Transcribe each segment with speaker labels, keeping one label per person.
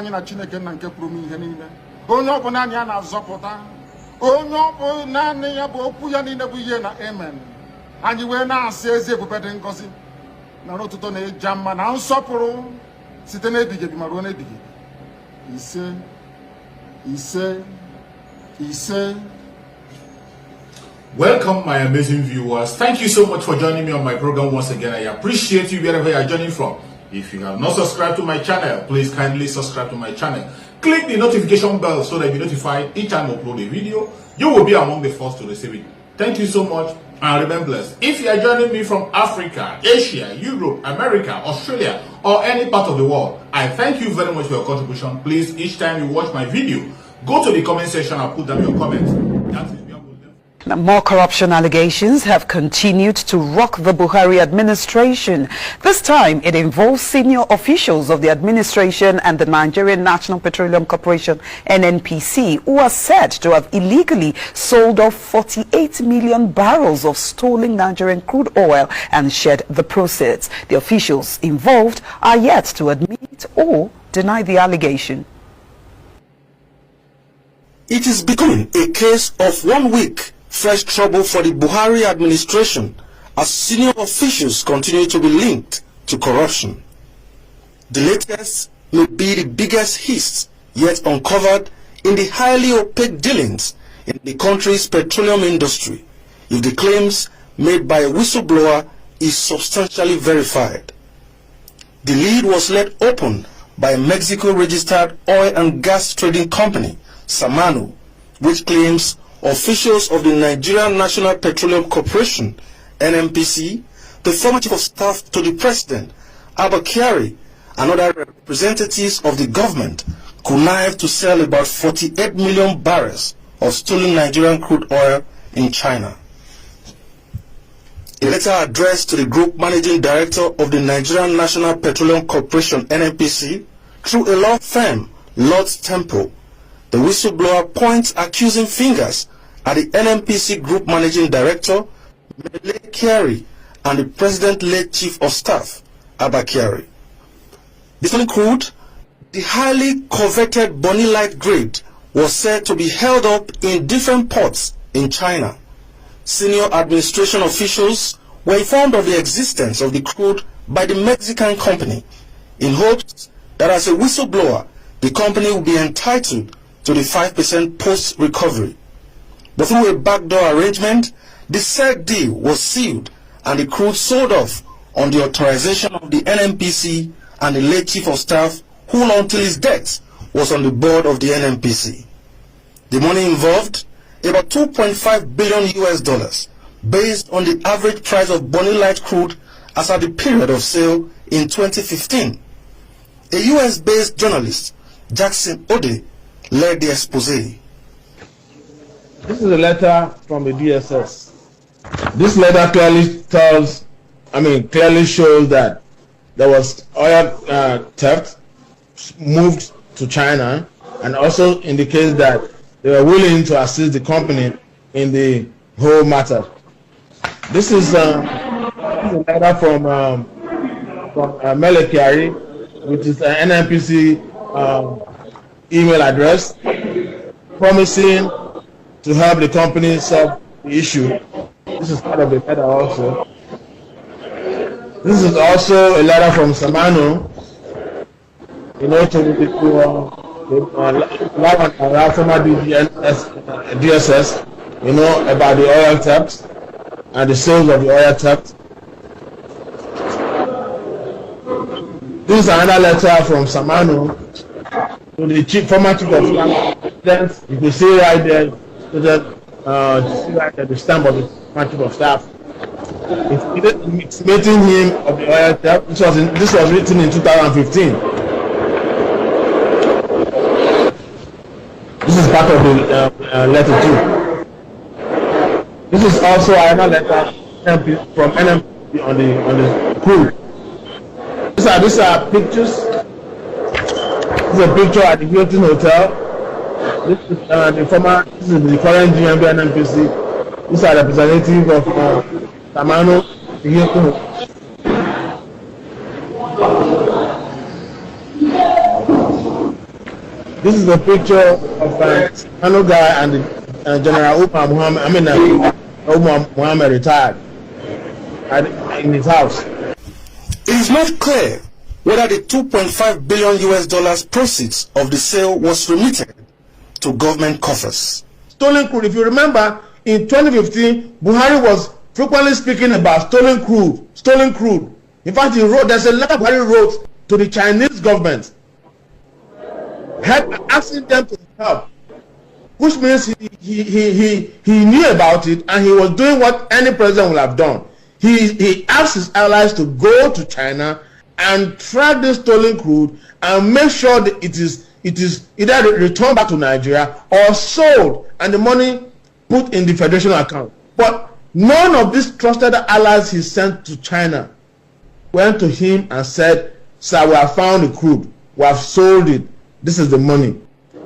Speaker 1: anyị na Chineke nna nke pụrụ ihe niile onye ọ bụ naanị ya na-azọpụta onye ọ bụ naanị ya bụ okwu ya niile bụ ihe na amen anyị wee na-asị ezi ebube dị ngọzi na n'ụtụtụ na ịja mma na nsọpụrụ site n'ebighị ebi ma ruo n'ebighị ise ise ise.
Speaker 2: Welcome, my amazing viewers. Thank you so much for joining me on my program once again. I appreciate you wherever you are joining from. If you have not subscribed to my channel, please kindly subscribe to my channel. Click the notification bell so that you'll be notified each time I upload a video. You will be among the first to receive it. Thank you so much and remain blessed. If you are joining me from Africa, Asia, Europe, America, Australia, or any part of the world, I thank you very much for your contribution. Please, each time you watch my video, go to the comment section and put down your comments. That is
Speaker 3: Now, more corruption allegations have continued to rock the Buhari administration. This time, it involves senior officials of the administration and the Nigerian National Petroleum Corporation, NNPC, who are said to have illegally sold off 48 million barrels of stolen Nigerian crude oil and shared the proceeds. The officials involved are yet to admit or deny the allegation.
Speaker 4: It is becoming a case of 1 week fresh trouble for the Buhari administration as senior officials continue to be linked to corruption. The latest may be the biggest hits yet uncovered in the highly opaque dealings in the country's petroleum industry, if the claims made by a whistleblower is substantially verified. The lead was let open by a Mexico-registered oil and gas trading company, Samano, which claims officials of the Nigerian National Petroleum Corporation, NNPC, the former chief of staff to the president, Abba Kyari, and other representatives of the government connived to sell about 48 million barrels of stolen Nigerian crude oil in China. A letter addressed to the group managing director of the Nigerian National Petroleum Corporation, NNPC, through a law firm, Lord's Temple, the whistleblower points accusing fingers at the NNPC Group Managing Director, Mele Kyari, and the President-led Chief of Staff, Abba Kyari. The stolen crude, the highly coveted Bonny Light grade, was said to be held up in different ports in China. Senior administration officials were informed of the existence of the crude by the Mexican company in hopes that as a whistleblower, the company would be entitled to the 5% post-recovery. But through a backdoor arrangement, the said deal was sealed and the crude sold off on the authorization of the NNPC and the late Chief of Staff, who until his death was on the board of the NNPC. The money involved, about $2.5 billion US, based on the average price of Bonny Light crude as at the period of sale in 2015. A US-based journalist, Jackson Ode, led the expose.
Speaker 5: This is a letter from the DSS. This letter clearly shows that there was oil theft moved to China, and also indicates that they were willing to assist the company in the whole matter. This is a letter from Mele Kyari, which is an NNPC email address, promising to help the company solve the issue. This is part of the letter also. This is also a letter from Samano, to former DSS, about the oil theft and the sales of the oil theft. This is another letter from Samano to the former chief of staff. You can see right there, the stamp of the former chief of staff. It's meeting him of the oil theft. This was written in 2015. This is part of the letter too. This is also another letter from NMP on the crude. These are pictures. This is a picture at the Hilton Hotel. This is the current GMB NMPC. These are representatives of Samano, the Hilton Hotel. This is a picture of Kano guy and General Umar Muhammad. I mean, Umar Muhammad retired in his house.
Speaker 4: It is not clear whether the $2.5 billion proceeds of the sale was remitted to government coffers.
Speaker 5: Stolen crude. If you remember, in 2015, Buhari was frequently speaking about stolen crude. Stolen crude. In fact, there's a letter Buhari wrote to the Chinese government, asking them to help, which means he knew about it and he was doing what any president would have done. He asked his allies to go to China and track this stolen crude and make sure that it is either returned back to Nigeria or sold and the money put in the federation account. But none of these trusted allies he sent to China went to him and said, "Sir, we have found the crude. We have sold it. This is the money."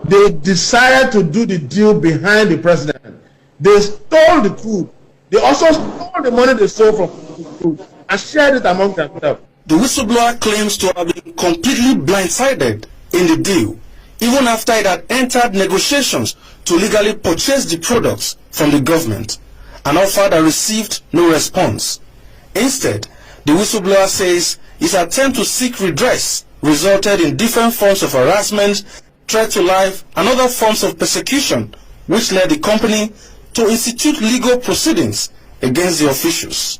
Speaker 5: They decided to do the deal behind the president. They stole the crude. They also stole the money they sold from the crude and shared it among themselves.
Speaker 4: The whistleblower claims to have been completely blindsided in the deal, even after it had entered negotiations to legally purchase the products from the government, an offer that received no response. Instead, the whistleblower says his attempt to seek redress resulted in different forms of harassment, threat to life, and other forms of persecution, which led the company to institute legal proceedings against the officials.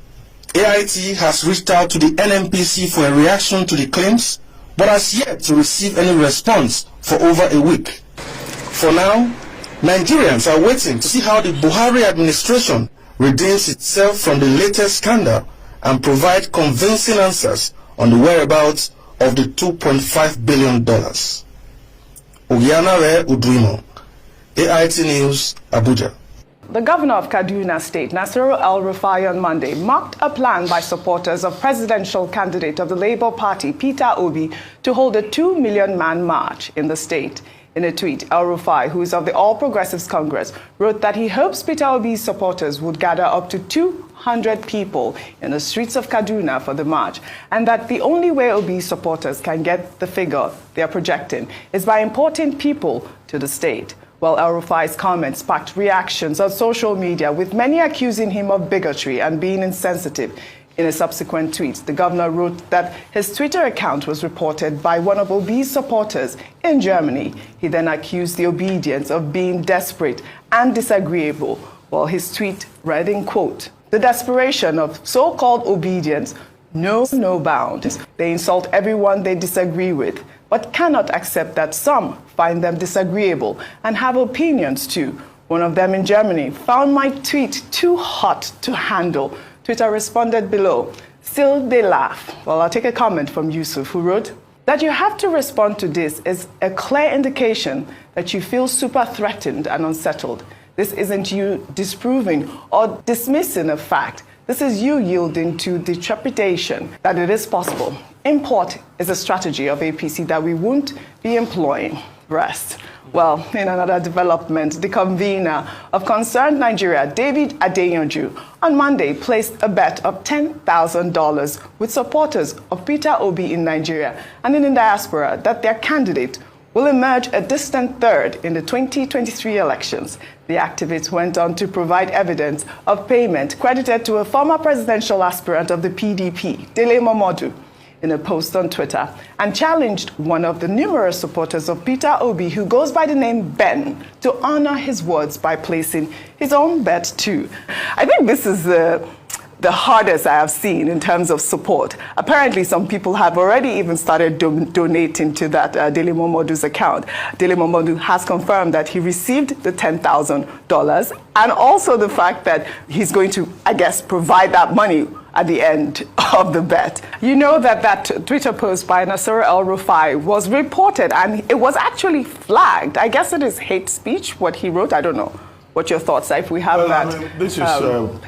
Speaker 4: AIT has reached out to the NNPC for a reaction to the claims, but has yet to receive any response for over a week. For now, Nigerians are waiting to see how the Buhari administration redeems itself from the latest scandal and provide convincing answers on the whereabouts of the $2.5 billion. Ogianare Udwimo, AIT News, Abuja.
Speaker 3: The governor of Kaduna State, Nasiru El-Rufai, on Monday marked a plan by supporters of presidential candidate of the Labour Party, Peter Obi, to hold a 2 million man march in the state. In a tweet, El-Rufai, who is of the All Progressives Congress, wrote that he hopes Peter Obi's supporters would gather up to 200 people in the streets of Kaduna for the march, and that the only way Obi's supporters can get the figure they are projecting is by importing people to the state. Well, El-Rufai's comments sparked reactions on social media, with many accusing him of bigotry and being insensitive. In a subsequent tweet, the governor wrote that his Twitter account was reported by one of Obi's supporters in Germany. He then accused the Obedience of being desperate and disagreeable. Well, his tweet read in quote, "The desperation of so-called Obedience knows no bounds. They insult everyone they disagree with, but cannot accept that some find them disagreeable and have opinions too. One of them in Germany found my tweet too hot to handle." Twitter responded below, "Still they laugh." Well, I'll take a comment from Yusuf, who wrote, "That you have to respond to this is a clear indication that you feel super threatened and unsettled. This isn't you disproving or dismissing a fact. This is you yielding to the trepidation that it is possible. Import is a strategy of APC that we won't be employing. Rest." Well, in another development, the convener of Concerned Nigeria, David Adeyanju, on Monday placed a bet of $10,000 with supporters of Peter Obi in Nigeria and in the diaspora that their candidate will emerge a distant third in the 2023 elections. The activist went on to provide evidence of payment credited to a former presidential aspirant of the PDP, Dele Momodu, in a post on Twitter, and challenged one of the numerous supporters of Peter Obi, who goes by the name Ben, to honor his words by placing his own bet too. I think this is the hardest I have seen in terms of support. Apparently, some people have already even started donating to that Dele Momodu's account. Dele Momodu has confirmed that he received the $10,000 and also the fact that he's going to, I guess, provide that money at the end of the bet. You know that Twitter post by Nasiru El-Rufai was reported and it was actually flagged. I guess it is hate speech, what he wrote. I don't know what your thoughts are if we have
Speaker 6: this is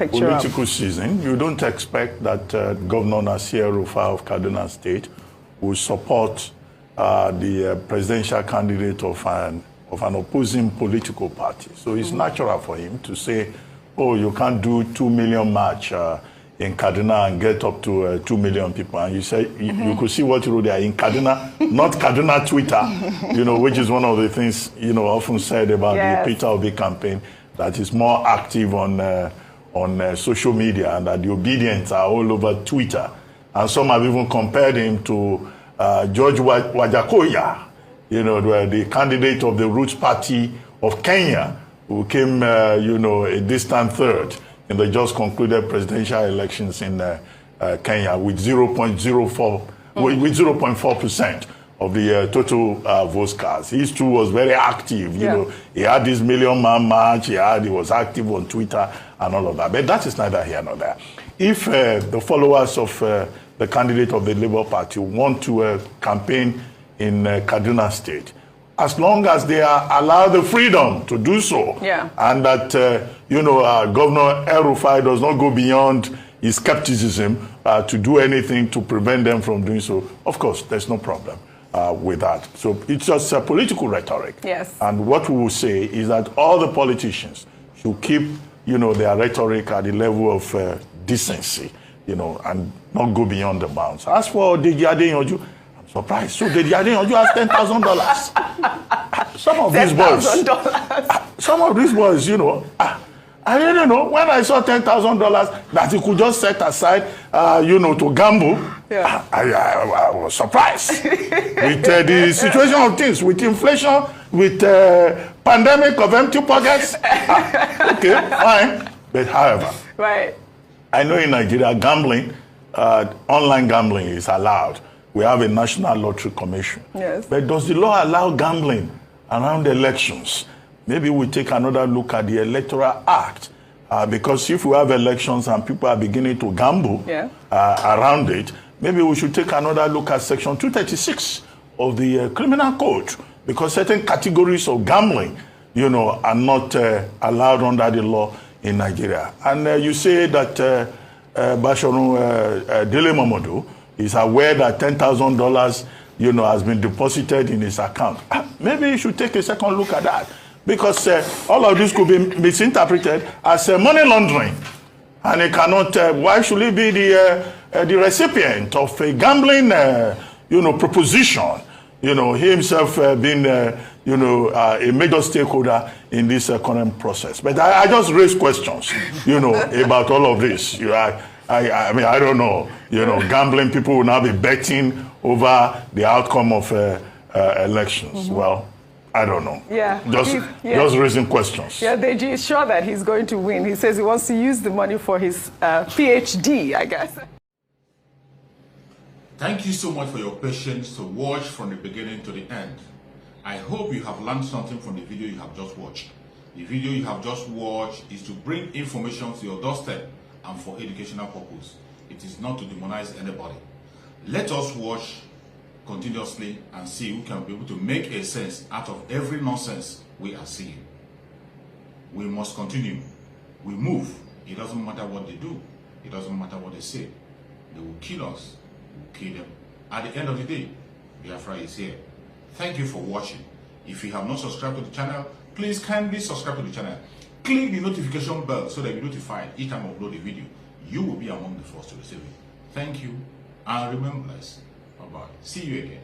Speaker 6: political season. You don't expect that Governor Nasiru El-Rufai of Kaduna State will support the presidential candidate of an opposing political party. So it's natural for him to say, oh, you can't do 2 million march in Kaduna and get up to 2 million people. And you say, you could see what you wrote there in Kaduna, not Kaduna Twitter, which is one of the things, often said about the Peter Obi campaign, that is more active on social media, and that the obedience are all over Twitter. And some have even compared him to George Wajakoya, the candidate of the Roots Party of Kenya, who came, a distant third in the just concluded presidential elections in Kenya with 0.4% of the total votes cast. He too was very active. He had this Million Man March. He was active on Twitter and all of that. But that is neither here nor there. If the followers of the candidate of the Labour Party want to campaign in Kaduna State, as long as they are allowed the freedom to do so, and that, Governor El-Rufai does not go beyond his skepticism to do anything to prevent them from doing so, of course, there's no problem with that. So it's just a political rhetoric.
Speaker 3: Yes.
Speaker 6: And what we will say is that all the politicians should keep, their rhetoric at the level of decency, and not go beyond the bounds. As for Deji Adeyanju, surprise. So Deji Adeyanju has $10,000. Some of these boys, I didn't know. When I saw $10,000 that he could just set aside, to gamble, I was surprised. With the situation of things, with inflation, with pandemic of empty pockets. Okay, fine. But however, I know in Nigeria, gambling, online gambling is allowed. We have a National Lottery Commission.
Speaker 3: Yes.
Speaker 6: But does the law allow gambling around elections? Maybe we take another look at the Electoral Act. Because if we have elections and people are beginning to gamble around it, maybe we should take another look at Section 236 of the Criminal Code. Because certain categories of gambling, are not allowed under the law in Nigeria. And you say that Basharu Dele Momodu is aware that $10,000, has been deposited in his account. Maybe you should take a second look at that, because all of this could be misinterpreted as money laundering, and it cannot. Why should he be the recipient of a gambling, proposition? He himself being, a major stakeholder in this current process. But I just raise questions, about all of this. I mean, I don't know. Gambling, people will now be betting over the outcome of elections. Well, I don't know. Just raising questions.
Speaker 3: Deji is sure that he's going to win. He says he wants to use the money for his PhD, I guess.
Speaker 2: Thank you so much for your patience to watch from the beginning to the end. I hope you have learned something from the video you have just watched. The video you have just watched is to bring information to your doorstep and for educational purpose. It is not to demonize anybody. Let us watch continuously and see who can be able to make a sense out of every nonsense we are seeing. We must continue. We move. It doesn't matter what they do. It doesn't matter what they say. They will kill us. We will kill them. At the end of the day, Biafra is here. Thank you for watching. If you have not subscribed to the channel, please kindly subscribe to the channel. Click the notification bell so that you're notified each time I upload a video. You will be among the first to receive it. Thank you, and remember blessed. Bye-bye. See you again.